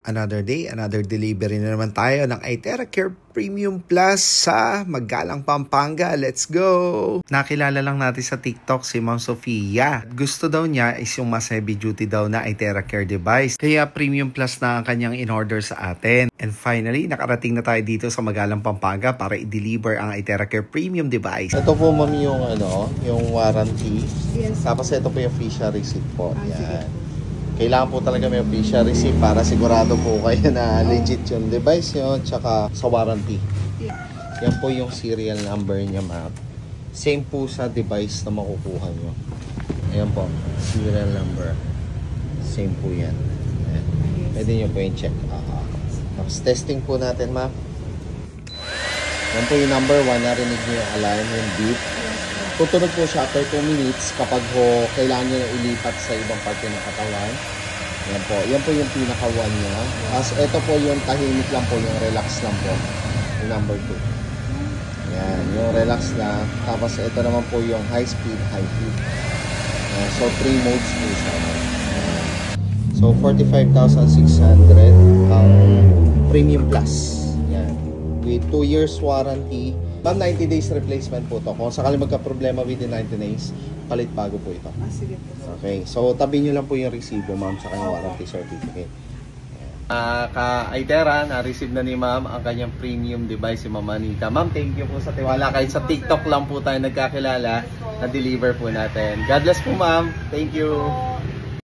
Another day, another delivery na naman tayo ng Itera Care Premium Plus sa Magalang, Pampanga. Let's go! Nakilala lang natin sa TikTok si Ma'am Sofia. Gusto daw niya is yung mas heavy duty daw na Itera Care device. Kaya Premium Plus na ang kanyang in-order sa atin. And finally, nakarating na tayo dito sa Magalang, Pampanga para i-deliver ang Itera Care Premium device. Ito po ma'am yung warranty. Yes. Tapos ito po yung official receipt po. Yan. Kailangan po talaga may official receipt para sigurado po kayo na legit yung device nyo tsaka sa warranty. Yan po yung serial number niya ma'am. Same po sa device na makukuha nyo. Ayan po, serial number. Same po yan. Ayan. Pwede nyo po yung check. Tapos testing po natin ma'am. Yan po yung number 1. Narinig nyo yung alarm, yung beep. Tutunog po siya after 2 minutes kapag ho kailangan nyo na ilipat sa ibang parte ng katawan. Yan po. Yan po yung pinaka-1 niya. Tapos ito po yung tahimik lang po, yung relax lang po. Yung number 2. Yan, yung relax lang. Tapos ito naman po yung high speed, high speed. So 3 modes po siya. So 45,600 ang Premium Plus. Yan. With 2 years warranty. Ma'am, 90 days replacement po to. Kung sakali magka-problema within 90 days, palit bago po ito. Sige po. Okay. So, tabi nyo lang po yung resibo, ma'am, sa kanyang warranty certificate. Ka-Itera, na-receive na ni ma'am ang kanyang premium device, si Ma'am Anita. Ma'am, thank you po sa tiwala. Kahit sa TikTok lang po tayo nagkakilala, na-deliver po natin. God bless po, ma'am. Thank you.